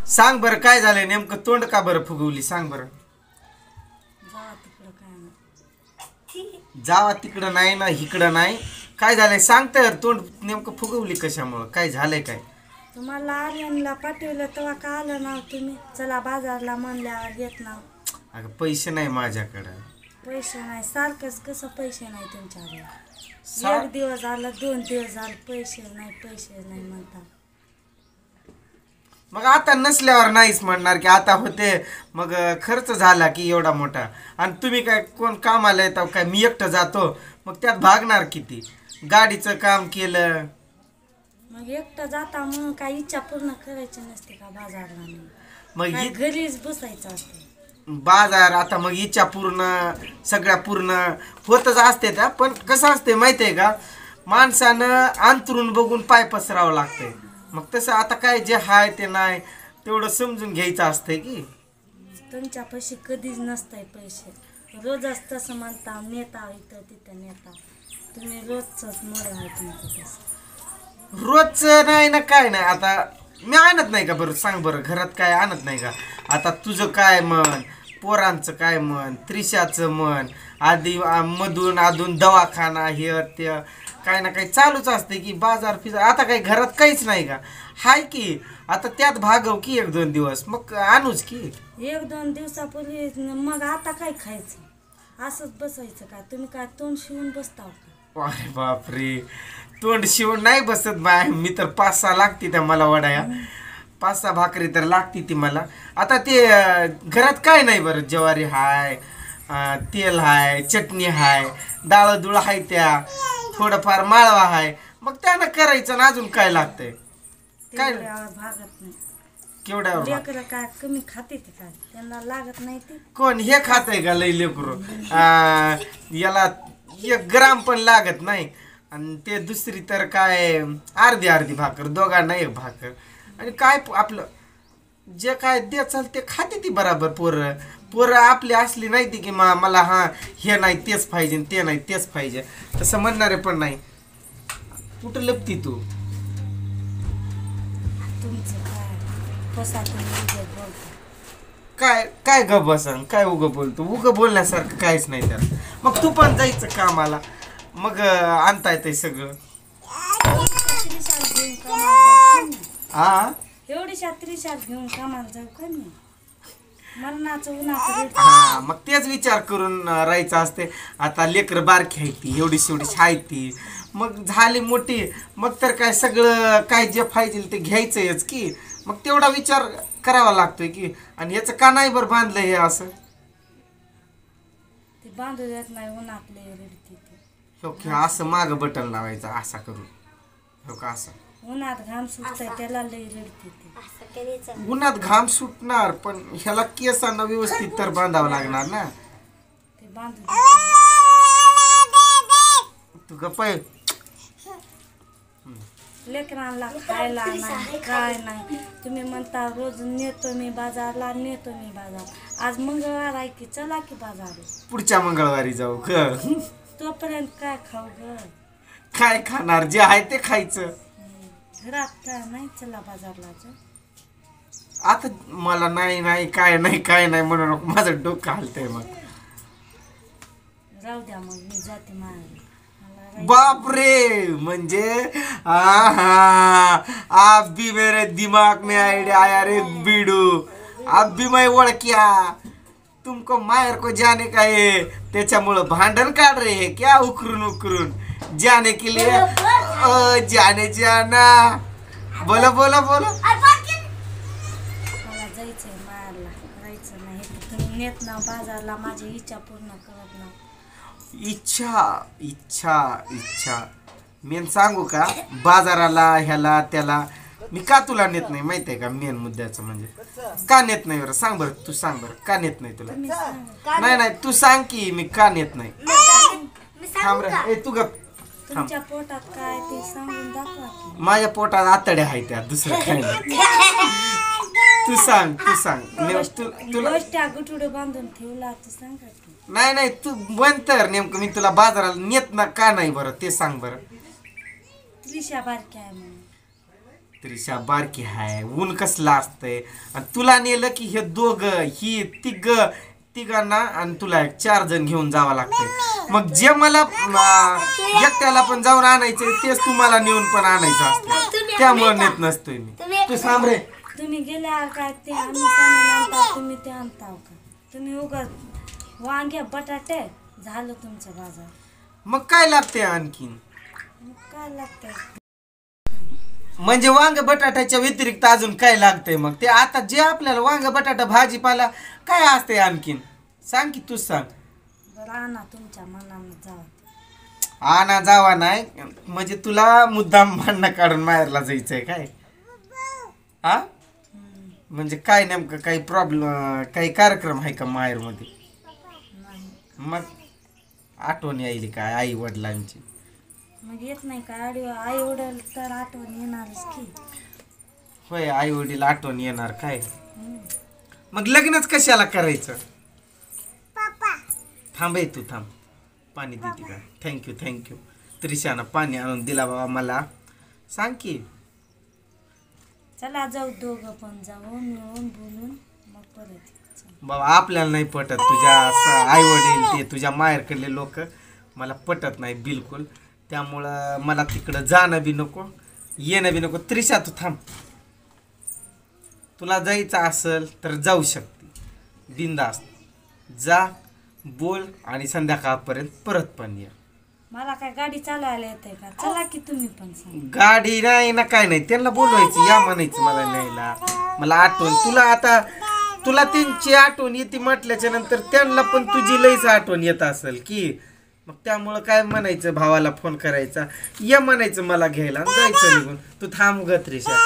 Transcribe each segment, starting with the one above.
सांग बरं काय झालंय नेमकं तोंड का बरं फुगवली सांग बरं. जावा तिकडं नाही ना इकडं नाही. काय झालंय सांग तर तोंड नेमकं फुगवली कशामुळं काय झालंय काय. तुम्हाला आर्यनला पाठवलं तेव्हा का आलं ना तुम्ही चला बाजारला म्हणल्यावर येत ना. अगं पैसे नाही माझ्याकडं. पैसे नाही सारखंच कसं पैसे नाही तुमच्याकडे. सार- एक दिवस झालं 2 दिवस झालं पैसे नाही म्हणता. मग आता नसल्यावर नाहीच म्हणणार की आता होते. मग खर्च झाला की एवढा मोठा. आणि तुम्ही काय कोण कामाला येतो काय मी एकटं जातो. मग त्यात भागणार किती. गाडीचं काम केलं. मग एकटं जाता म्हणून काय इच्छा पूर्ण करायची नसते का बाजारला नाही. मग काय घरीच बसायचं असते. बाजार आता मग इच्छा पूर्ण सगळ्या पूर्ण होतच असते त्या. पण कसं असते माहिती आहे का माणसानं अंतरून बघून पाय पसरावं लागतंय. मग तसं आता काय जे हाय ते नाही तेवढं समजून घ्यायचं असतंय की. तुमच्यापाशी कधीच नसताय पैसे. रोजच तसं म्हणता नेता इथं तिथं नेता. तुम्ही रोजच मोड आहे तुमचं तसं. रोजचं नाही ना काय नाही. आता मी आणत नाही का बरं सांग बरं घरात काय आणत नाही का. आता तुझं काय म्हण पोरांचं काय म्हण त्रिशाचं म्हण आधी मधून अधून दवाखाना हे ते काय ना काही चालूच असते की बाजार फिजार. आता काही घरात काहीच नाही का हाय की. आता त्यात भागव की 1-2 दिवस मग आणूच की. 1-2 दिवसापूर्वी मग आता काय खायचं असंच बसायचं का. तुम्ही काय तोंड शिवून बसता का. अरे बापरे तोंड शिवून नाही बसत बाय. मी तर 5-6 लागते त्या मला वडाया. 5-6 भाकरी तर लागते ती मला. आता ते घरात काय नाही बरं ज्वारी हाय तेल हाय चटणी हाय डाळ दुळ हाय त्या थोडंफार माळवा हाय. मग त्यानं करायचं ना अजून काय लागतंय काय भागत नाही. केवढ्यावर लेकरं काय कमी खाते ते काय त्यांना लागत नाही ते. कोण हे खातंय का लई लेकरू. याला 1 ग्राम पण लागत नाही. आणि ते दुसरी तर काय अर्धी भाकर दोघांना 1 भाकर. आणि काय आपलं जे काय द्याचाल ते खाते ती बराबर. पोरं आपली असली नाही ती की मला हे नाही तेच पाहिजे ते नाही तेच पाहिजे तसं म्हणणारे पण नाही. कुठं लपती तू. तुमचं काय बसा तुम्ही उगाच बोलता. काय काय ग बसन काय उगं बोलतो उगं बोलण्यासारखं काहीच नाही त्यात. मग तू पण जायचं कामाला मग आणता येतंय सगळं. हा एवढीशा त्रिशात घेऊन कामाला जाऊ का मी. मरणाचं उन्हाचं हा मग तेच विचार करून राहायचं असते. आता लेकरं बारकी आहे ती एवढीशी आहे ती. मग झाली मोठी मग तर काय सगळं काय जे पाहिजे ते घ्यायचंयच की. मग तेवढा विचार करावा लागतोय की. आणि याचं का नाही बरं बांधलं हे असं. ते बांधू देत नाही उन्हातले रडते ते. हो असं मागं बटन लावायचं असा करून. हो का असं उन्हात घाम सुटतंय त्याला लई रडते ते. उन्हात घाम सुटणार पण ह्याला केसांना व्यवस्थित तर बांधावं लागणार ना. ते बांधू तू गप्प आहे. लेकरांना खायला नाही काय नाही. तुम्ही म्हणता रोज नेतो मी बाजारला आज मंगळवार आहे की चला की बाजार. पुढच्या मंगळवारी जाऊ ग. तोपर्यंत काय खाऊ ग. काय खाणार जे आहे ते खायचं. घरात काय नाही चला बाजारला जाऊ. आता मला नाही काय नाही म्हणून माझं डोकं हलतंय. मग जाऊ द्या मग मी जाते मला बापरे म्हणजे आप भी मेरे दिमाग में आइडिया आया रे बीडू. आप भी मैं ओळ क्या तुमको मायर को जाने का है. त्याच्यामुळं भांडण काढ रहे है क्या उकरून जाने के लिए जाने जाना. बोला मला जायचंय मायाला राहायचं नाही. तुम्ही नेत ना बाजारला माझी इच्छा पूर्ण करत ना. इच्छा मेन सांगू का बाजाराला ह्याला त्याला मी का तुला नेत नाही माहिती आहे का. मेन मुद्द्याचं म्हणजे का नेत नाही बरं सांग बरं. तू सांग बरं का नेत नाही तुला. नाही तू सांग की मी का नेत नाही. थांब रे तू गप. तुमच्या पोटात काय ते सांगून दाखवा की. माझ्या पोटात आतड्या आहे त्या दुसरं काय नाही. तू सांग तुला गोष्ट्या गुटुडे बांधून ठेवला ते सांगा की. नाही तू बन तर नेमकं मी तुला बाजाराला नेत ना का नाही बरं ते सांग बरं. त्रिशा बारकी आहे म्हणून. त्रिशा बारकी हाय, ऊन कसला असतंय आणि तुला नेलं की हे दोघं ही तिघांना आणि तुला 4 जण घेऊन जावं लागतंय. मग जे मला एकट्याला पण जाऊन आणायचंय तेच तुम्हाला नेऊन पण आणायचं असतं, त्यामुळे नेत नसतोय मी. तू सांग रे. तुम्ही गेल्यावर काय ते आम्ही सामान आणता, तुम्ही ते आणता का? तुम्ही उगाच वांगे बटाटे झालं तुमचं बाजार. मग काय लागते आणखीन? मग काय लागतंय? म्हणजे वांग बटाट्याच्या व्यतिरिक्त अजून काय लागतंय? मग ते आता जे आपल्याला वांग बटाटा भाजीपाला काय असतंय आणखीन सांग की, तूच सांग. बरं आणा तुमच्या मनानं जावा. आणा जावा नाही म्हणजे तुला मुद्दाम भांडणं काढून माहेरला जायचंय काय? हा म्हणजे काय नेमकं काही प्रॉब्लेम, काही कार्यक्रम आहे का माहेर मध्ये? नाही. मग आठवण यायली काय आई वडिलांची? मग येत नाही का आई वडील तर आठवण येणारच की. होय, आई वडील आठवण येणार काय? मग लग्नच कशाला करायचं? थांब तू थांब, पाणी देते का? थँक्यू. त्रिशानं पाणी आणून दिला बाबा मला. सांग की. चला जाऊ दोघं पण जाऊ, मिळून बोलून मग परत येऊ. बाबा आपल्याला नाही पटत, तुझ्या आई वडील ते तुझ्या माहेरकडले लोक मला पटत नाही बिलकुल. त्यामुळं मला तिकडं जाणं बी नको, येणं बी नको. त्रिशा तू थांब, तुला जायचं असेल तर जाऊ शकते बिंदास, जा बोल आणि संध्याकाळपर्यंत परत पण ये. मला काय गाडी चालवायला येते का? चला की तुम्ही पण सांग. गाडी नाही ना काय नाही, त्यांना बोलवायचं या म्हणायचं मला न्यायला. मला आठवण तुला त्यांची आठवण येते म्हटल्याच्या नंतर त्यांना पण तुझी लईच आठवण येत असेल की. मग त्यामुळं काय म्हणायचं, भावाला फोन करायचा, या म्हणायचं मला घ्यायला आणि जायचं निघून. तू थांब ग त्रिशा.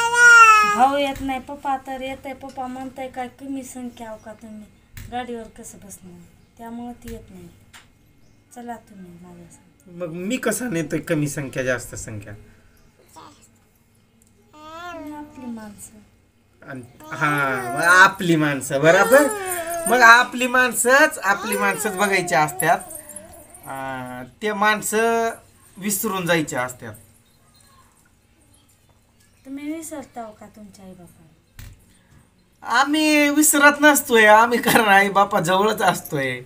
भाऊ येत नाही, पप्पा तर येत आहे. पप्पा म्हणताय काय कमी संख्या का तुम्ही गाडीवर कसं बसणार, त्यामुळं ती येत नाही. चला तुम्ही माझ्या. मग मी कसा नेतोय कमी संख्या जास्त संख्या? आपली माणसं. हा मग आपली माणसं बरोबर. मग आपली माणसंच बघायची असतात. ते माणसं विसरून जायचे असतात. तुम्ही विसरता का तुमच्या आई बापा? आम्ही विसरत नसतोय, आम्ही कारण आई बापा जवळच असतोय.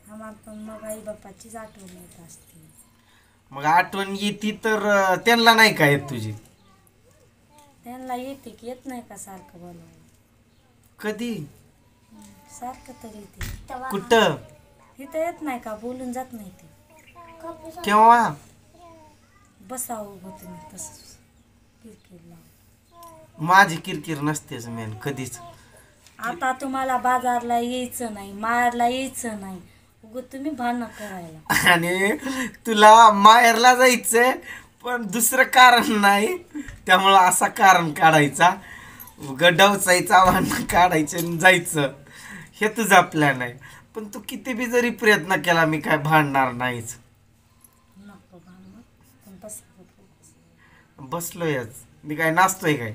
आम्हाला पण मग आई बापाचीच आठवण येत असते. मग आठवण येते तर त्यांना नाही का येत तुझी? त्यांना येते की येत नाही का सारखं बोलायला? कधी? सारखं तरी येते. कुठं? इथं येत नाही का? बोलून जात नाही ते. केव्हा? बसावं उभं तुम्ही तसंच किरकिर लावून. माझी किरकिर नसतेच मेन कधीच. आता तुम्हाला बाजारला यायचं नाही, माहेरला यायचं नाही, उगं तुम्ही भांडणं करायला. आणि तुला माहेरला जायचंय पण दुसरं कारण नाही, त्यामुळं असा कारण काढायचा, गडवचायचा, भांडणं काढायचं आणि जायचं, हे तुझा प्लॅन आहे. पण तू किती बी जरी प्रयत्न केला मी काय भांडणार नाहीच. नको भांडणं, पण बसलोयच मी, काय नाचतोय काय?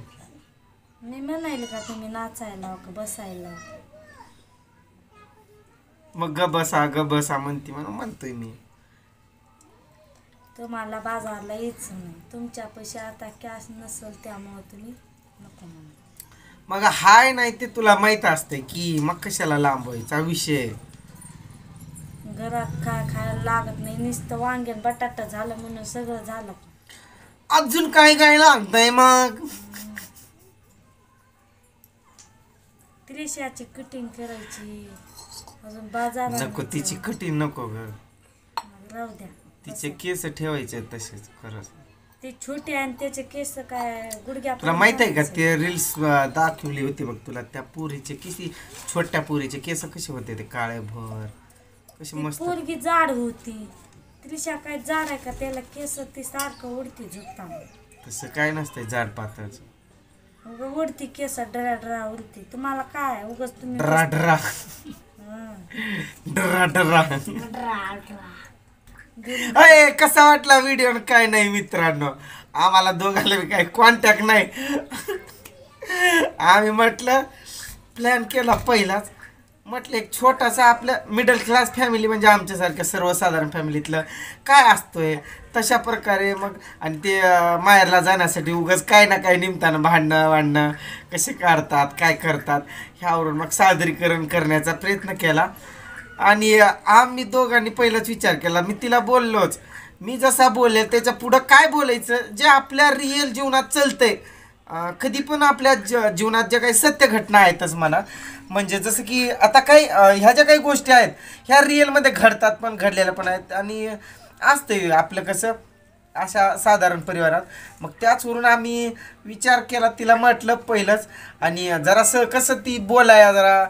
मी म्हणायला का तुम्ही नाचायला का बसायला? मग ग बसा म्हणते म्हणून म्हणतोय मी. तुम्हाला बाजारला यायचं नाही, तुमच्या पैसे आता कॅश नसेल त्यामुळं तुम्ही नको म्हणा. मग हाय नाही ते तुला माहित असते की, मग कशाला लांब व्हायचा विषय. घरात काय खायला लागत नाही, नुसतं वांग्यान बटाटा झालं म्हणून सगळं झालं. अजून काय काय लागतंय मग? त्रिशाची कटिंग करायची, अजून बाजार नको तिची कठीण नको ग, राहू द्या. तिचे केस ठेवायचे तसेच. खरंच ते छोटे आणि त्याचे केस काय गुडघ्या. तुला माहित आहे का ते रील्स दाखवली होती बघ तुला, त्या पोरीचे किती छोट्या पोरीचे केस कसे होते, ते काळे भर कसे मस्त. पोरगी जाड होती, त्रिशा काय जाड आहे का? त्याला केस ती सारखं उडती झुकताना. तसं काय नसतंय जाड पातळच, उगं उडती केस ड्रा ड्रा उडती. तुम्हाला काय उगाच तुम्ही ड्रा ड्रा ड्रा ड्रा. अय कसा वाटला व्हिडिओ? काय नाही मित्रांनो, आम्हाला दोघांना बी काही कॉन्टॅक्ट नाही. आम्ही म्हटलं प्लॅन केला पहिलाच, म्हटलं एक छोटासा आपलं मिडल क्लास फॅमिली म्हणजे आमच्यासारख्या सर्वसाधारण फॅमिलीतलं काय असतोय तशा प्रकारे मग. आणि ते माहेरला जाण्यासाठी उगाच काय ना काय निमतानं भांडणं कसे काढतात काय करतात ह्यावरून मग सादरीकरण करण्याचा प्रयत्न केला. आणि आम्ही दोघांनी पहिलाच विचार केला, मी तिला बोललोच, मी जसा बोलेल त्याच्या पुढं काय बोलायचं जे आपल्या रिअल जीवनात चालतंय. कधी पण आपल्या जीवनात ज्या काही सत्य घटना आहेतच मला, म्हणजे जसं की आता काही ह्या ज्या काही गोष्टी आहेत ह्या रिअलमध्ये घडतात पण घडलेल्या पण आहेत. आणि असते आपलं कसं अशा साधारण परिवारात. मग त्याचवरून आम्ही विचार केला, तिला म्हटलं पहिलंच. आणि जरासं कसं ती बोलाया जरा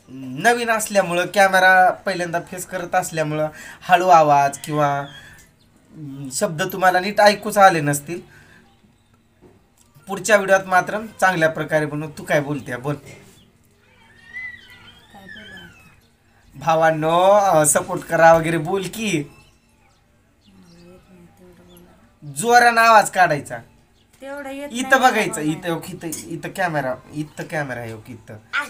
नवीन असल्यामुळं, कॅमेरा पहिल्यांदा फेस करत असल्यामुळं हळू आवाज किंवा शब्द तुम्हाला नीट ऐकूच आले नसतील. पुढच्या व्हिडिओत मात्र चांगल्या प्रकारे बनवू. तू काय बोलते बोल. काय बोलू आता? भावांनो सपोर्ट करा वगैरे बोल की. मला येत नाही तेवढं बोलायला. जोरानं आवाज काढायचा. तेवढं येत नाही इथं मला बघायचं, बोलायला. इथं कॅमेरा आहे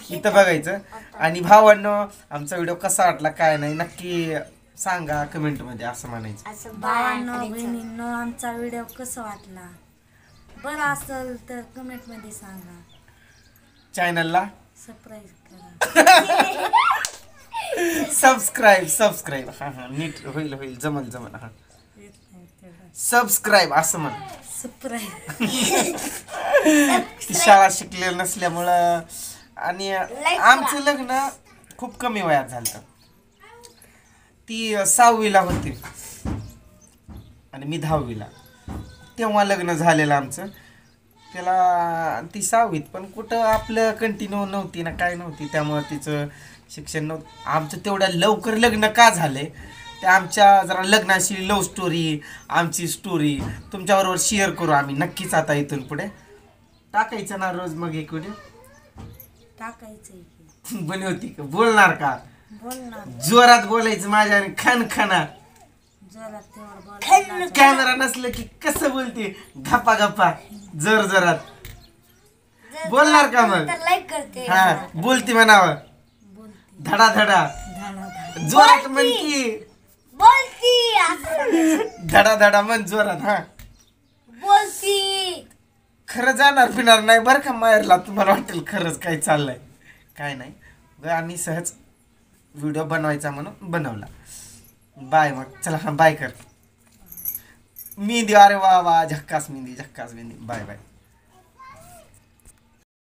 इथं बघायचं. आणि भावांनो आमचा व्हिडिओ कसा वाटला काय नाही नक्की सांगा कमेंट मध्ये असं म्हणायचं. भावांनो बहिणींनो आमचा व्हिडिओ कसा वाटला बरं असेल तर कमेंट मध्ये सांगा. चॅनलला सरप्राईज करा. सबस्क्राईब हा नीट होईल जमल हा. येत नाही तेवढं. सबस्क्राईब असं म्हण. सरप्राईज. ती शाळा शिकलेलं नसल्यामुळं. आणि आमचं लग्न खूप कमी वयात झालं. ती 6वीला होती आणि मी 10वीला तेव्हा लग्न झालेलं आमचं. त्याला ती 6वीत पण कुठं आपलं कंटिन्यू नव्हती ना काय नव्हती, त्यामुळं तिचं शिक्षण नव्हतं. आमचं तेवढ्या लवकर लग्न का झालंय ते आमच्या जरा लग्नाशी लव्ह स्टोरी आमची स्टोरी तुमच्याबरोबर शेअर करू आम्ही नक्कीच. आता इथून पुढे टाकायचं ना रोज मग एक व्हिडिओ टाकायचंय की बनवती का बोलणार का बोलणार जोरात बोलायचं माझ्या आणि खणखणा. जोरात तेवढं बोलायला. कॅमेरा नसलं की कसं बोलते गप्पा जोरात बोलणार का मग. लाईक करते हा बोलती म्हणावं बोलते धडा धडा जोरात म्हण की बोलती धडा म्हण जोरात. हा बोलती खरं जाणार पिणार नाही बरं का माहेरला. तुम्हाला वाटेल खरंच काय चाललंय काय नाही. आम्ही सहज व्हिडिओ बनवायचा म्हणून बनवला. बाय मग चला हा बाय कर. मेहंदी अरे वा झक्कास मेहंदी बाय.